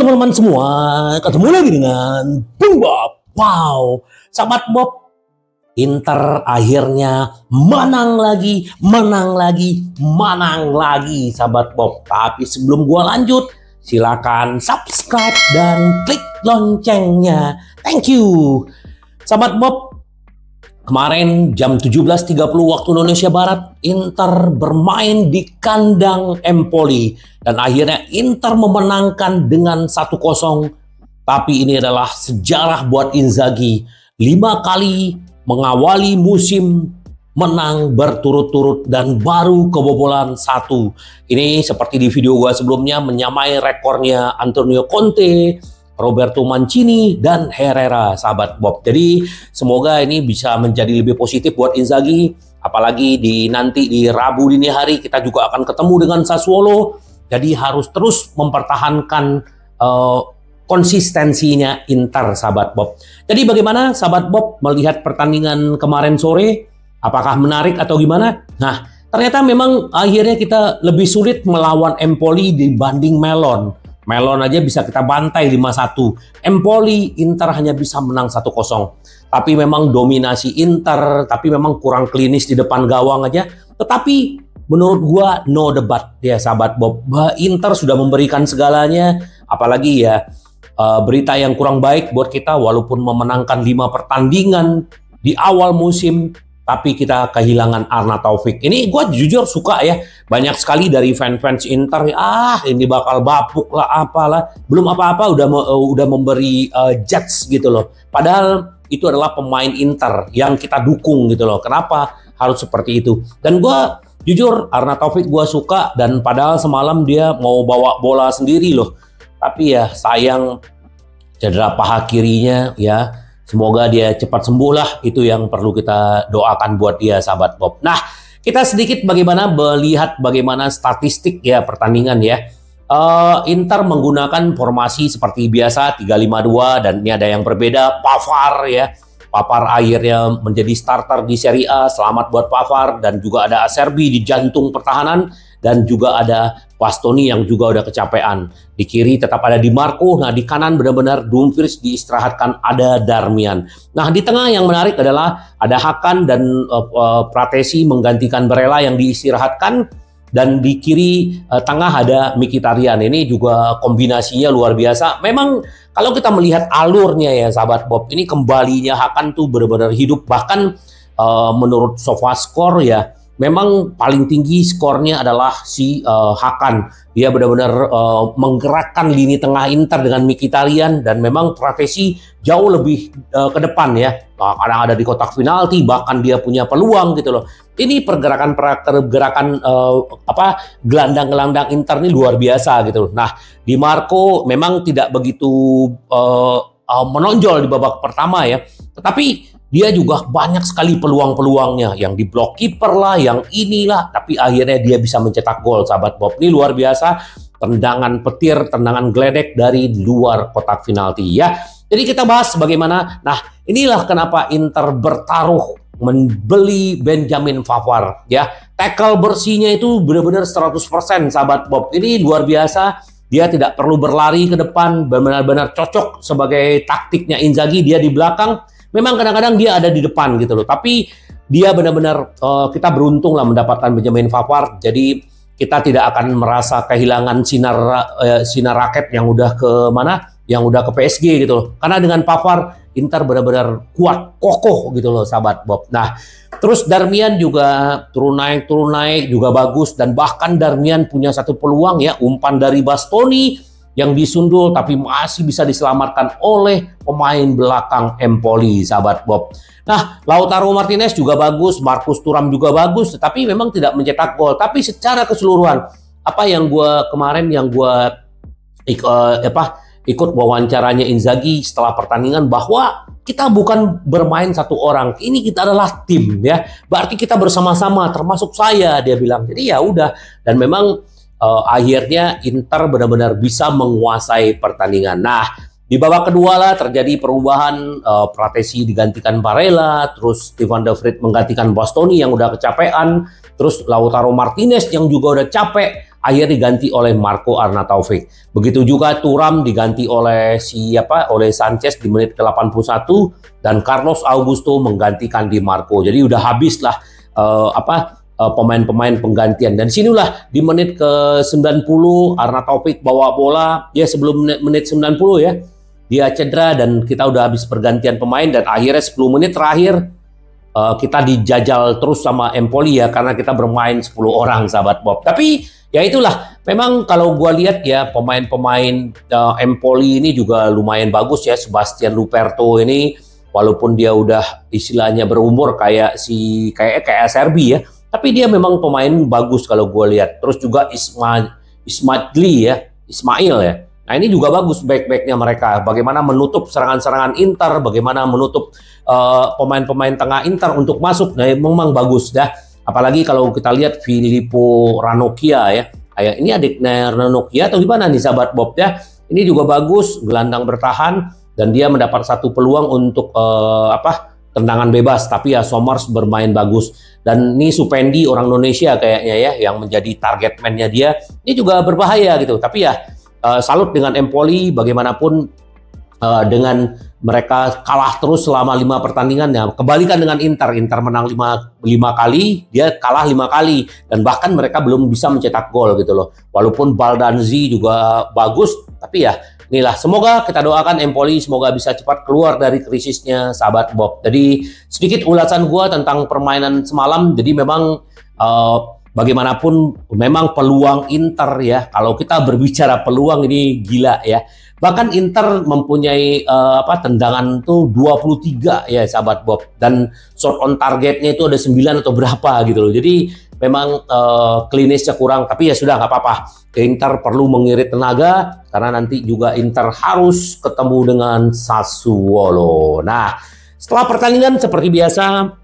teman-teman semua, ketemu lagi dengan Bung Bob. Wow, sahabat Bob, Inter akhirnya menang lagi, sahabat Bob. Tapi sebelum gua lanjut, silakan subscribe dan klik loncengnya. Thank you. Sahabat Bob, kemarin jam 17.30 waktu Indonesia Barat, Inter bermain di kandang Empoli. Dan akhirnya Inter memenangkan dengan 1-0. Tapi ini adalah sejarah buat Inzaghi. 5 kali mengawali musim menang berturut-turut dan baru kebobolan 1. Ini seperti di video gua sebelumnya menyamai rekornya Antonio Conte, Roberto Mancini, dan Herrera, sahabat Bob. Jadi semoga ini bisa menjadi lebih positif buat Inzaghi. Apalagi nanti di Rabu dini hari kita juga akan ketemu dengan Sassuolo. Jadi harus terus mempertahankan konsistensinya Inter, sahabat Bob. Jadi bagaimana sahabat Bob melihat pertandingan kemarin sore? Apakah menarik atau gimana? Nah, ternyata memang akhirnya kita lebih sulit melawan Empoli dibanding Melon. Melon aja bisa kita bantai 5-1. Empoli, Inter hanya bisa menang 1-0. Tapi memang dominasi Inter, tapi memang kurang klinis di depan gawang aja. Tetapi menurut gua no debat ya sahabat Bob. Inter sudah memberikan segalanya, apalagi ya berita yang kurang baik buat kita, walaupun memenangkan 5 pertandingan di awal musim, tapi kita kehilangan Arna Taufik. Ini gue jujur suka ya, banyak sekali dari fans Inter, ini bakal bapuk lah apalah, belum apa-apa udah memberi judge gitu loh. Padahal itu adalah pemain Inter yang kita dukung gitu loh. Kenapa harus seperti itu? Dan gue jujur Arna Taufik gue suka, dan padahal semalam dia mau bawa bola sendiri loh. Tapi ya sayang cedera paha kirinya ya. Semoga dia cepat sembuh lah, itu yang perlu kita doakan buat dia, sahabat Bob. Nah, kita sedikit melihat bagaimana statistik ya pertandingan ya. Inter menggunakan formasi seperti biasa 3-5-2, dan ini ada yang berbeda. Pavard ya. Pavard akhirnya menjadi starter di Serie A. Selamat buat Pavard. Dan juga ada Acerbi di jantung pertahanan, dan juga ada Bastoni yang juga udah kecapean. Di kiri tetap ada Di Marco. Nah, di kanan benar-benar Dumfries diistirahatkan, ada Darmian. Nah, di tengah yang menarik adalah ada Hakan dan Pratesi menggantikan Barella yang diistirahatkan. Dan di kiri tengah ada Mkhitaryan. Ini juga kombinasinya luar biasa. Memang kalau kita melihat alurnya ya sahabat Bob, ini kembalinya Hakan tuh benar-benar hidup. Bahkan menurut SofaScore ya, memang paling tinggi skornya adalah si Hakan. Dia benar-benar menggerakkan lini tengah Inter dengan Mkhitaryan, dan memang Pratesi jauh lebih ke depan ya. Kadang ada di kotak penalti, bahkan dia punya peluang gitu loh. Ini pergerakan gelandang-gelandang Inter ini luar biasa gitu loh. Nah, Di Marco memang tidak begitu menonjol di babak pertama ya. Tetapi dia juga banyak sekali peluang-peluangnya, yang di blok kiper lah, yang inilah, tapi akhirnya dia bisa mencetak gol, sahabat Bob. Ini luar biasa, tendangan petir, tendangan geledek dari luar kotak penalti ya. Jadi kita bahas bagaimana. Nah, inilah kenapa Inter bertaruh membeli Benjamin Pavard ya. Tackle bersihnya itu benar-benar 100%, sahabat Bob. Ini luar biasa. Dia tidak perlu berlari ke depan, benar-benar cocok sebagai taktiknya Inzaghi. Dia di belakang. Memang kadang-kadang dia ada di depan gitu loh, tapi dia benar-benar kita beruntung lah mendapatkan Benjamin Pavard. Jadi kita tidak akan merasa kehilangan sinar raket yang udah ke mana, yang udah ke PSG gitu loh. Karena dengan Pavard Inter benar-benar kuat, kokoh gitu loh, sahabat Bob. Nah, terus Darmian juga turun naik juga bagus, dan bahkan Darmian punya satu peluang ya, umpan dari Bastoni yang disundul tapi masih bisa diselamatkan oleh pemain belakang Empoli, sahabat Bob. Nah, Lautaro Martinez juga bagus, Marcus Thuram juga bagus, tetapi memang tidak mencetak gol. Tapi secara keseluruhan, apa yang kemarin ikut wawancaranya Inzaghi setelah pertandingan, bahwa kita bukan bermain satu orang, ini kita adalah tim ya. Berarti kita bersama-sama, termasuk saya, dia bilang. Jadi ya udah, dan memang akhirnya Inter benar-benar bisa menguasai pertandingan. Nah, di babak kedua lah terjadi perubahan, Pratesi digantikan Barella, terus Stefan de Vrij menggantikan Bastoni yang udah kecapean, terus Lautaro Martinez yang juga udah capek, akhirnya diganti oleh Marco Arnautovic. Begitu juga Thuram diganti oleh oleh Sanchez di menit ke-81 dan Carlos Augusto menggantikan Di Marco. Jadi udah habis lah pemain-pemain penggantian. Dan sinilah di menit ke-90 Arnautovic bawa bola ya sebelum menit 90 ya. Dia cedera dan kita udah habis pergantian pemain dan akhirnya 10 menit terakhir kita dijajal terus sama Empoli ya karena kita bermain 10 orang sahabat Bob. Tapi ya itulah, memang kalau gua lihat ya pemain-pemain Empoli ini juga lumayan bagus ya. Sebastian Luperto ini walaupun dia udah istilahnya berumur kayak Acerbi ya, tapi dia memang pemain bagus kalau gua lihat. Terus juga Ismail ya. Nah ini juga bagus back-backnya mereka. Bagaimana menutup serangan-serangan Inter, bagaimana menutup pemain-pemain tengah Inter untuk masuk. Nah memang bagus dah. Apalagi kalau kita lihat Filippo Ranocchia ya. Ini adiknya Ranocchia atau gimana nih sahabat Bob ya. Ini juga bagus, gelandang bertahan dan dia mendapat satu peluang untuk tendangan bebas. Tapi ya Somers bermain bagus. Dan ini Supendi orang Indonesia kayaknya ya yang menjadi target man-nya dia. Ini juga berbahaya gitu. Tapi ya salut dengan Empoli, bagaimanapun dengan mereka kalah terus selama 5 pertandingan ya. Kebalikan dengan Inter menang 5 kali, dia kalah 5 kali dan bahkan mereka belum bisa mencetak gol gitu loh. Walaupun Baldanzi juga bagus, tapi ya inilah, semoga kita doakan Empoli semoga bisa cepat keluar dari krisisnya sahabat Bob. Jadi sedikit ulasan gua tentang permainan semalam. Jadi memang bagaimanapun memang peluang Inter ya, kalau kita berbicara peluang ini gila ya. Bahkan Inter mempunyai tendangan tuh 23 ya sahabat Bob, dan shot on targetnya itu ada 9 atau berapa gitu loh. Jadi memang klinisnya kurang, tapi ya sudah nggak apa-apa. Inter perlu mengirit tenaga karena nanti juga Inter harus ketemu dengan Sassuolo. Nah, setelah pertandingan seperti biasa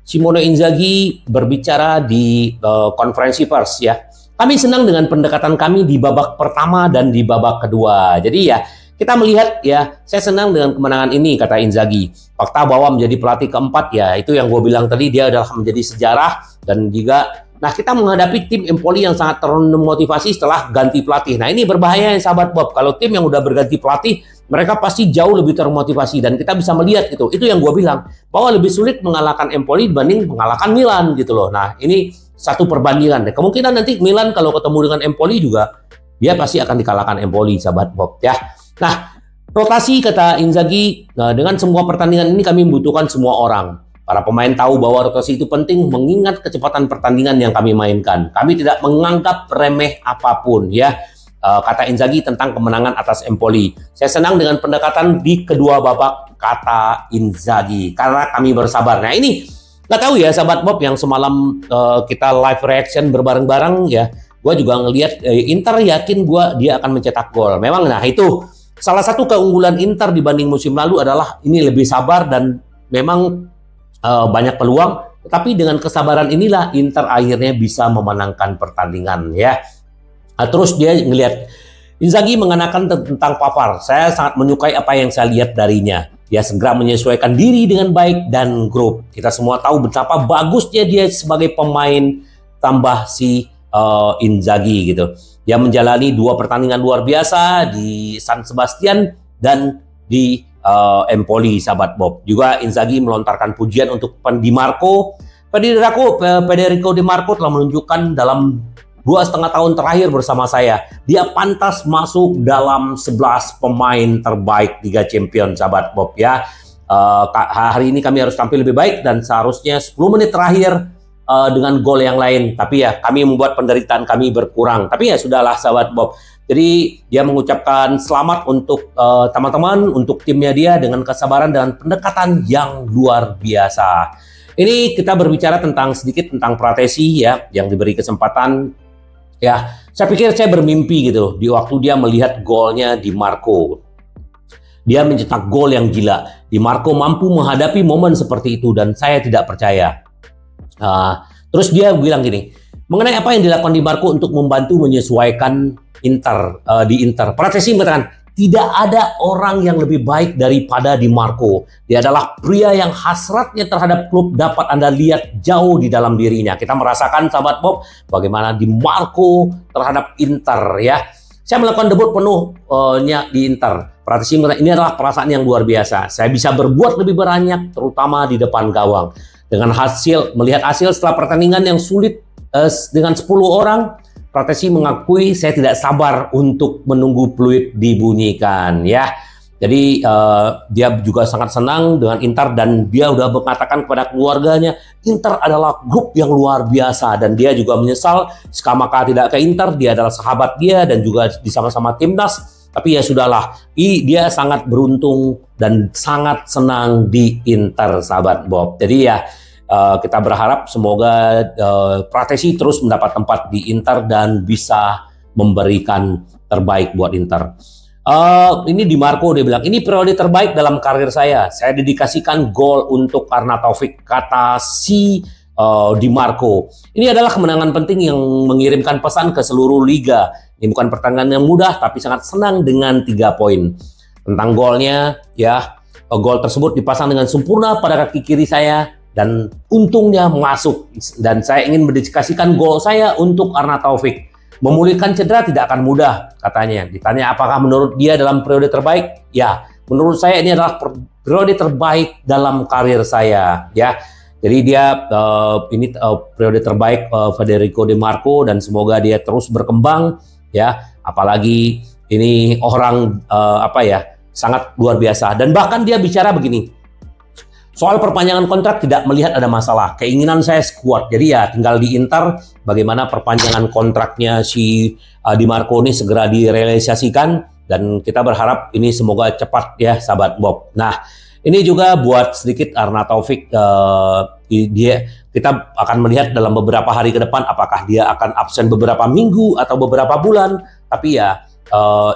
Simone Inzaghi berbicara di konferensi pers ya. Kami senang dengan pendekatan kami di babak pertama dan di babak kedua. Jadi ya kita melihat ya, saya senang dengan kemenangan ini kata Inzaghi. Fakta bahwa menjadi pelatih keempat ya, itu yang gue bilang tadi, dia adalah menjadi sejarah. Dan juga nah kita menghadapi tim Empoli yang sangat termotivasi setelah ganti pelatih. Nah ini berbahaya ya sahabat Bob. Kalau tim yang udah berganti pelatih, mereka pasti jauh lebih termotivasi dan kita bisa melihat gitu. Itu yang gue bilang, bahwa lebih sulit mengalahkan Empoli dibanding mengalahkan Milan gitu loh. Nah ini satu perbandingan. Kemungkinan nanti Milan kalau ketemu dengan Empoli juga dia pasti akan dikalahkan Empoli sahabat Bob ya. Nah rotasi kata Inzaghi, dengan semua pertandingan ini kami membutuhkan semua orang. Para pemain tahu bahwa rotasi itu penting mengingat kecepatan pertandingan yang kami mainkan. Kami tidak menganggap remeh apapun ya. Kata Inzaghi tentang kemenangan atas Empoli. Saya senang dengan pendekatan di kedua babak kata Inzaghi karena kami bersabar. Nah ini nggak tahu ya sahabat Bob, yang semalam kita live reaction berbareng-bareng ya. Gue juga ngelihat Inter yakin dia akan mencetak gol. Memang nah itu salah satu keunggulan Inter dibanding musim lalu adalah ini lebih sabar dan memang banyak peluang, tetapi dengan kesabaran inilah Inter akhirnya bisa memenangkan pertandingan ya. Terus dia ngelihat Inzaghi mengenakan tentang Pavard. Saya sangat menyukai apa yang saya lihat darinya. Dia segera menyesuaikan diri dengan baik dan grup. Kita semua tahu betapa bagusnya dia sebagai pemain tambah si Inzaghi gitu. Dia menjalani 2 pertandingan luar biasa di San Sebastian dan di Empoli sahabat Bob. Juga Inzaghi melontarkan pujian untuk Di Marco. Federico Di Marco telah menunjukkan dalam 2,5 tahun terakhir bersama saya, dia pantas masuk dalam 11 pemain terbaik Liga Champions sahabat Bob ya. Hari ini kami harus tampil lebih baik dan seharusnya 10 menit terakhir dengan gol yang lain. Tapi ya kami membuat penderitaan kami berkurang. Tapi ya sudahlah sahabat Bob. Jadi dia mengucapkan selamat untuk teman-teman, untuk timnya dia dengan kesabaran dan pendekatan yang luar biasa. Ini kita berbicara sedikit tentang Pratesi ya, yang diberi kesempatan. Ya, saya pikir saya bermimpi gitu di waktu dia melihat golnya Di Marco. Dia mencetak gol yang gila. Di Marco mampu menghadapi momen seperti itu dan saya tidak percaya. Terus dia bilang gini, mengenai apa yang dilakukan Di Marco untuk membantu menyesuaikan di Inter. Pratesi mengatakan, tidak ada orang yang lebih baik daripada Di Marco. Dia adalah pria yang hasratnya terhadap klub dapat Anda lihat jauh di dalam dirinya. Kita merasakan, sahabat Bob, bagaimana Di Marco terhadap Inter ya. Saya melakukan debut penuhnya di Inter. Praktisi ini adalah perasaan yang luar biasa. Saya bisa berbuat lebih banyak, terutama di depan gawang. Dengan melihat hasil setelah pertandingan yang sulit dengan 10 orang, Pratesi mengakui saya tidak sabar untuk menunggu peluit dibunyikan ya. Jadi dia juga sangat senang dengan Inter dan dia udah mengatakan kepada keluarganya Inter adalah grup yang luar biasa dan dia juga menyesal Skamaka tidak ke Inter. Dia adalah sahabat dia dan juga sama-sama timnas. Tapi ya sudahlah, dia sangat beruntung dan sangat senang di Inter, sahabat Bob. Jadi ya kita berharap semoga Pratesi terus mendapat tempat di Inter dan bisa memberikan terbaik buat Inter. Ini Di Marco, dia bilang, ini periode terbaik dalam karir saya. Saya dedikasikan gol untuk Arna Taufik, kata si Di Marco. Ini adalah kemenangan penting yang mengirimkan pesan ke seluruh liga. Ini bukan pertandingan yang mudah, tapi sangat senang dengan 3 poin. Tentang golnya, ya, gol tersebut dipasang dengan sempurna pada kaki kiri saya. Dan untungnya masuk. Dan saya ingin mendedikasikan gol saya untuk Arna Taufik. Memulihkan cedera tidak akan mudah, katanya. Ditanya apakah menurut dia dalam periode terbaik? Ya, menurut saya ini adalah periode terbaik dalam karir saya. Ya, jadi dia ini periode terbaik Federico Di Marco dan semoga dia terus berkembang. Ya, apalagi ini orang sangat luar biasa. Dan bahkan dia bicara begini. Soal perpanjangan kontrak tidak melihat ada masalah. Keinginan saya kuat. Jadi ya tinggal di Inter bagaimana perpanjangan kontraknya si Di Marco ini segera direalisasikan dan kita berharap ini semoga cepat ya, sahabat Bob. Nah, ini juga buat sedikit Arna Taufik, kita akan melihat dalam beberapa hari ke depan apakah dia akan absen beberapa minggu atau beberapa bulan. Tapi ya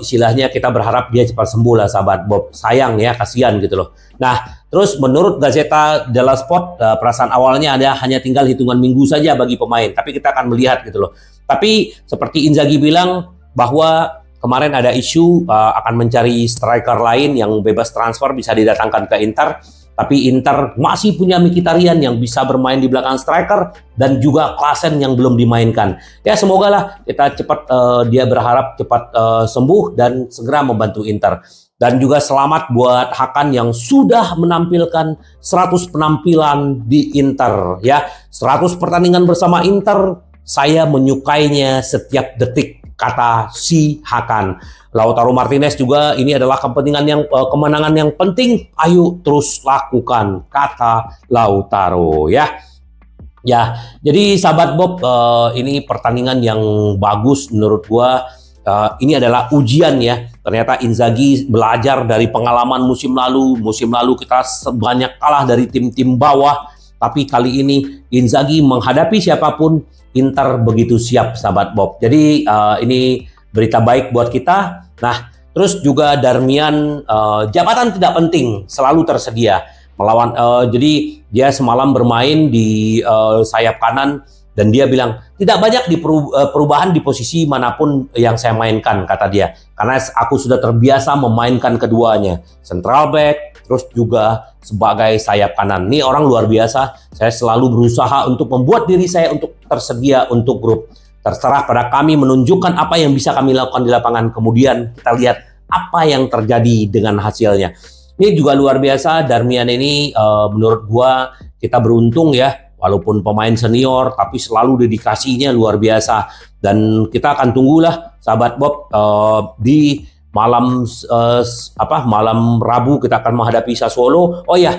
istilahnya kita berharap dia cepat sembuh lah, sahabat Bob. Sayang ya, kasihan gitu loh. Nah, terus menurut Gazzetta dello Sport, perasaan awalnya hanya tinggal hitungan minggu saja bagi pemain. Tapi kita akan melihat gitu loh. Tapi seperti Inzaghi bilang bahwa kemarin ada isu akan mencari striker lain yang bebas transfer bisa didatangkan ke Inter. Tapi Inter masih punya Mkhitaryan yang bisa bermain di belakang striker dan juga Klaassen yang belum dimainkan. Ya semoga lah kita cepat, dia berharap cepat sembuh dan segera membantu Inter. Dan juga selamat buat Hakan yang sudah menampilkan 100 penampilan di Inter. Ya, 100 pertandingan bersama Inter, saya menyukainya setiap detik, kata si Hakan. Lautaro Martinez juga ini adalah kemenangan yang penting. Ayo terus lakukan, kata Lautaro ya. Ya, jadi sahabat Bob, ini pertandingan yang bagus menurut gua. Ini adalah ujian ya. Ternyata Inzaghi belajar dari pengalaman musim lalu. Musim lalu kita sebanyak kalah dari tim-tim bawah. Tapi kali ini Inzaghi menghadapi siapapun, Inter begitu siap, sahabat Bob. Jadi ini berita baik buat kita. Nah, terus juga Darmian, jabatan tidak penting, selalu tersedia melawan. Jadi dia semalam bermain di sayap kanan dan dia bilang tidak banyak perubahan di posisi manapun yang saya mainkan, kata dia, karena aku sudah terbiasa memainkan keduanya, central back terus juga sebagai sayap kanan. Ini orang luar biasa. Saya selalu berusaha untuk membuat diri saya untuk tersedia untuk grup. Terserah pada kami menunjukkan apa yang bisa kami lakukan di lapangan. Kemudian kita lihat apa yang terjadi dengan hasilnya. Ini juga luar biasa. Darmian ini menurut gua kita beruntung ya. Walaupun pemain senior, tapi selalu dedikasinya luar biasa. Dan kita akan tunggulah, sahabat Bob, di malam malam Rabu kita akan menghadapi Sassuolo. Oh ya,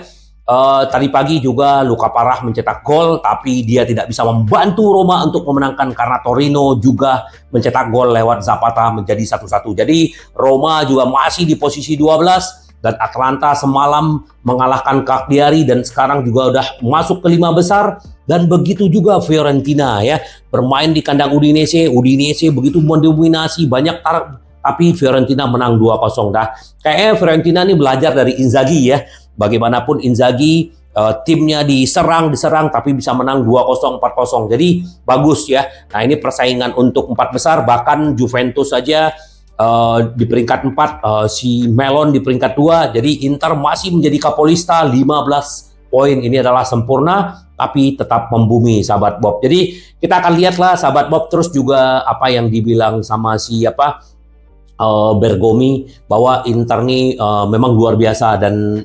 tadi pagi juga Luka Parah mencetak gol, tapi dia tidak bisa membantu Roma untuk memenangkan karena Torino juga mencetak gol lewat Zapata menjadi 1-1. Jadi Roma juga masih di posisi 12 dan Atalanta semalam mengalahkan Cagliari dan sekarang juga udah masuk ke 5 besar. Dan begitu juga Fiorentina ya, bermain di kandang Udinese. Udinese begitu mendominasi, banyak tapi Fiorentina menang 2-0 dah. Kayaknya Fiorentina ini belajar dari Inzaghi ya. Bagaimanapun Inzaghi timnya diserang tapi bisa menang 2-0, 4-0. Jadi bagus ya. Nah, ini persaingan untuk 4 besar, bahkan Juventus saja di peringkat 4, si Melon di peringkat 2. Jadi Inter masih menjadi kapolista 15 poin. Ini adalah sempurna tapi tetap membumi sahabat Bob. Jadi kita akan lihatlah sahabat Bob, terus juga apa yang dibilang sama siapa Bergomi bahwa Inter ini memang luar biasa, dan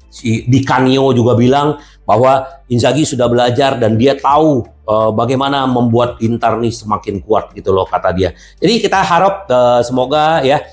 si Di Canio juga bilang bahwa Inzaghi sudah belajar dan dia tahu bagaimana membuat Inter nih semakin kuat gitu loh, kata dia. Jadi kita harap semoga ya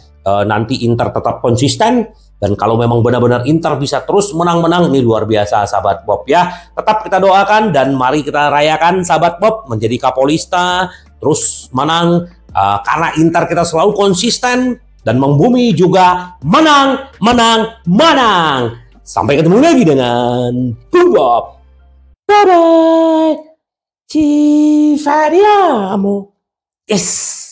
nanti Inter tetap konsisten, dan kalau memang benar-benar Inter bisa terus menang-menang, ini luar biasa sahabat Bob ya. Tetap kita doakan dan mari kita rayakan sahabat Bob menjadi kapolista terus menang, karena Inter kita selalu konsisten dan membumi juga menang, menang, menang. Sampai ketemu lagi dengan Bob. Bye-bye. Ci vediamo. Yes.